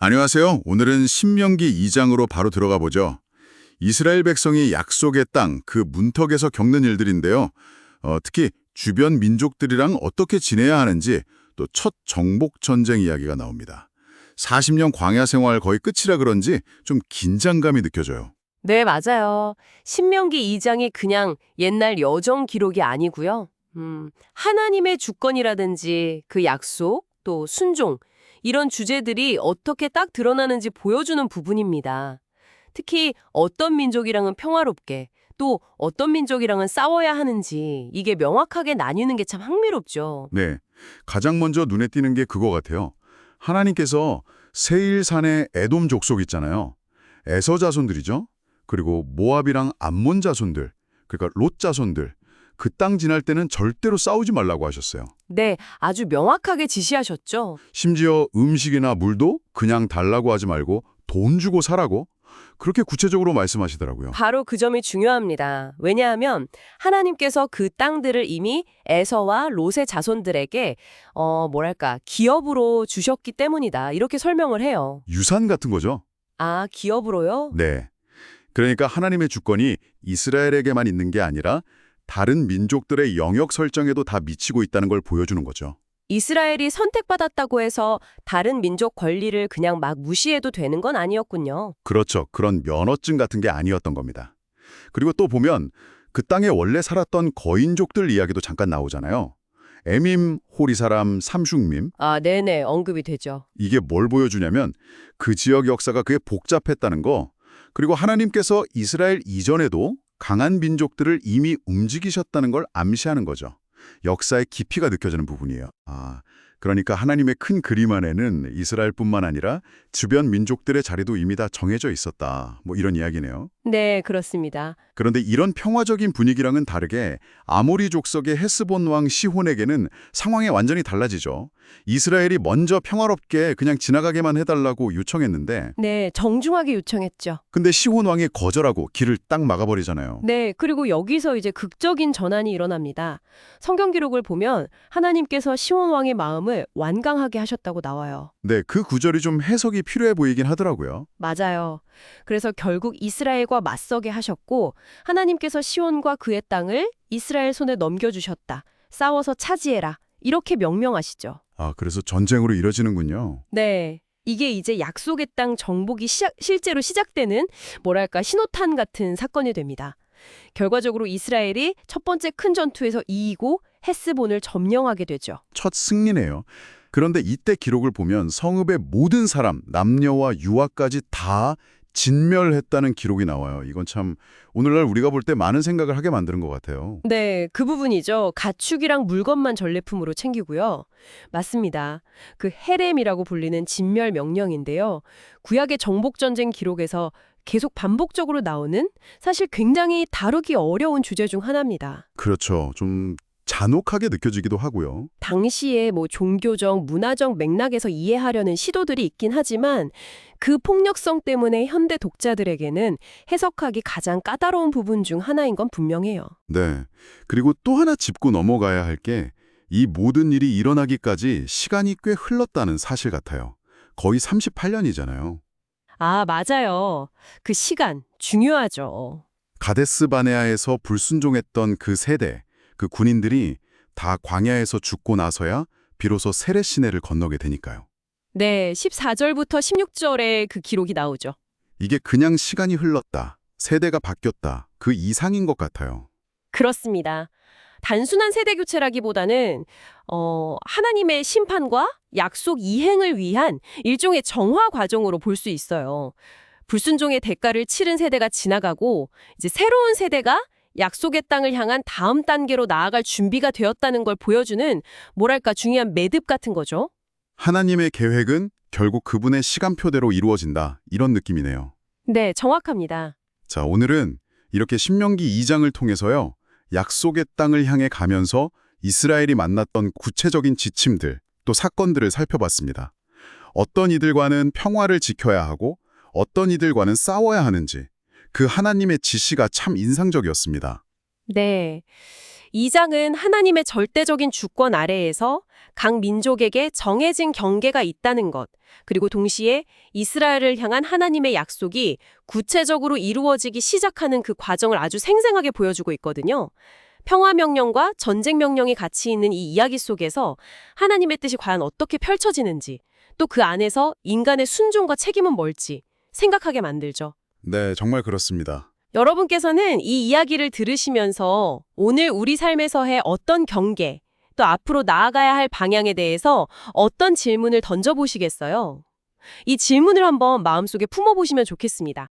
안녕하세요. 오늘은 신명기 2장으로 바로 들어가 보죠. 이스라엘 백성이 약속의 땅, 그 문턱에서 겪는 일들인데요. 특히 주변 민족들이랑 어떻게 지내야 하는지 또 첫 정복 전쟁 이야기가 나옵니다. 40년 광야 생활 거의 끝이라 그런지 좀 긴장감이 느껴져요. 네, 맞아요. 신명기 2장이 그냥 옛날 여정 기록이 아니고요. 하나님의 주권이라든지 그 약속, 또 순종, 이런 주제들이 어떻게 딱 드러나는지 보여주는 부분입니다. 특히 어떤 민족이랑은 평화롭게, 또 어떤 민족이랑은 싸워야 하는지 이게 명확하게 나뉘는 게 참 흥미롭죠. 네, 가장 먼저 눈에 띄는 게 그거 같아요. 하나님께서 세일산의 에돔 족속 있잖아요. 에서 자손들이죠. 그리고 모압이랑 암몬 자손들, 그러니까 롯 자손들, 그 땅 지날 때는 절대로 싸우지 말라고 하셨어요. 네, 아주 명확하게 지시하셨죠. 심지어 음식이나 물도 그냥 달라고 하지 말고 돈 주고 사라고 그렇게 구체적으로 말씀하시더라고요. 바로 그 점이 중요합니다. 왜냐하면 하나님께서 그 땅들을 이미 에서와 롯의 자손들에게 기업으로 주셨기 때문이다. 이렇게 설명을 해요. 유산 같은 거죠? 아, 기업으로요? 네. 그러니까 하나님의 주권이 이스라엘에게만 있는 게 아니라 다른 민족들의 영역 설정에도 다 미치고 있다는 걸 보여주는 거죠. 이스라엘이 선택받았다고 해서 다른 민족 권리를 그냥 막 무시해도 되는 건 아니었군요. 그렇죠. 그런 면허증 같은 게 아니었던 겁니다. 그리고 또 보면 그 땅에 원래 살았던 거인족들 이야기도 잠깐 나오잖아요. 에밈, 호리 사람, 삼슉밈. 아, 네네. 언급이 되죠. 이게 뭘 보여주냐면 그 지역 역사가 그게 복잡했다는 거, 그리고 하나님께서 이스라엘 이전에도 강한 민족들을 이미 움직이셨다는 걸 암시하는 거죠. 역사의 깊이가 느껴지는 부분이에요. 그러니까 하나님의 큰 그림 안에는 이스라엘뿐만 아니라 주변 민족들의 자리도 이미 다 정해져 있었다. 뭐 이런 이야기네요. 네, 그렇습니다. 그런데 이런 평화적인 분위기랑은 다르게 아모리 족속의 헤스본 왕 시혼에게는 상황이 완전히 달라지죠. 이스라엘이 먼저 평화롭게 그냥 지나가게만 해달라고 요청했는데 네, 정중하게 요청했죠. 근데 시혼 왕이 거절하고 길을 딱 막아버리잖아요. 네, 그리고 여기서 이제 극적인 전환이 일어납니다. 성경 기록을 보면 하나님께서 시온 왕의 마음을 완강하게 하셨다고 나와요. 네, 그 구절이 좀 해석이 필요해 보이긴 하더라고요. 맞아요. 그래서 결국 이스라엘과 맞서게 하셨고 하나님께서 시온과 그의 땅을 이스라엘 손에 넘겨주셨다. 싸워서 차지해라. 이렇게 명령하시죠. 그래서 전쟁으로 이뤄지는군요. 네. 이게 이제 약속의 땅 정복이 실제로 시작되는 신호탄 같은 사건이 됩니다. 결과적으로 이스라엘이 첫 번째 큰 전투에서 이기고 헤스본을 점령하게 되죠. 첫 승리네요. 그런데 이때 기록을 보면 성읍의 모든 사람, 남녀와 유아까지 다 진멸했다는 기록이 나와요. 이건 참 오늘날 우리가 볼 때 많은 생각을 하게 만드는 것 같아요. 네, 그 부분이죠. 가축이랑 물건만 전리품으로 챙기고요. 맞습니다. 그 헤렘이라고 불리는 진멸 명령인데요. 구약의 정복전쟁 기록에서 계속 반복적으로 나오는 사실 굉장히 다루기 어려운 주제 중 하나입니다. 그렇죠. 좀 잔혹하게 느껴지기도 하고요. 당시에 종교적, 문화적 맥락에서 이해하려는 시도들이 있긴 하지만 그 폭력성 때문에 현대 독자들에게는 해석하기 가장 까다로운 부분 중 하나인 건 분명해요. 네. 그리고 또 하나 짚고 넘어가야 할 게 이 모든 일이 일어나기까지 시간이 꽤 흘렀다는 사실 같아요. 거의 38년이잖아요. 아, 맞아요. 그 시간 중요하죠. 가데스 바네아에서 불순종했던 그 세대, 그 군인들이 다 광야에서 죽고 나서야 비로소 세렛 시내를 건너게 되니까요. 네, 14절부터 16절에 그 기록이 나오죠. 이게 그냥 시간이 흘렀다, 세대가 바뀌었다, 그 이상인 것 같아요. 그렇습니다. 단순한 세대 교체라기보다는 하나님의 심판과 약속 이행을 위한 일종의 정화 과정으로 볼 수 있어요. 불순종의 대가를 치른 세대가 지나가고 이제 새로운 세대가 약속의 땅을 향한 다음 단계로 나아갈 준비가 되었다는 걸 보여주는 중요한 매듭 같은 거죠. 하나님의 계획은 결국 그분의 시간표대로 이루어진다, 이런 느낌이네요. 네, 정확합니다. 자, 오늘은 이렇게 신명기 2장을 통해서요, 약속의 땅을 향해 가면서 이스라엘이 만났던 구체적인 지침들, 또 사건들을 살펴봤습니다. 어떤 이들과는 평화를 지켜야 하고 어떤 이들과는 싸워야 하는지, 그 하나님의 지시가 참 인상적이었습니다. 네. 이 장은 하나님의 절대적인 주권 아래에서 각 민족에게 정해진 경계가 있다는 것, 그리고 동시에 이스라엘을 향한 하나님의 약속이 구체적으로 이루어지기 시작하는 그 과정을 아주 생생하게 보여주고 있거든요. 평화명령과 전쟁명령이 같이 있는 이 이야기 속에서 하나님의 뜻이 과연 어떻게 펼쳐지는지, 또 그 안에서 인간의 순종과 책임은 뭘지 생각하게 만들죠. 네, 정말 그렇습니다. 여러분께서는 이 이야기를 들으시면서 오늘 우리 삶에서의 어떤 경계, 또 앞으로 나아가야 할 방향에 대해서 어떤 질문을 던져보시겠어요? 이 질문을 한번 마음속에 품어보시면 좋겠습니다.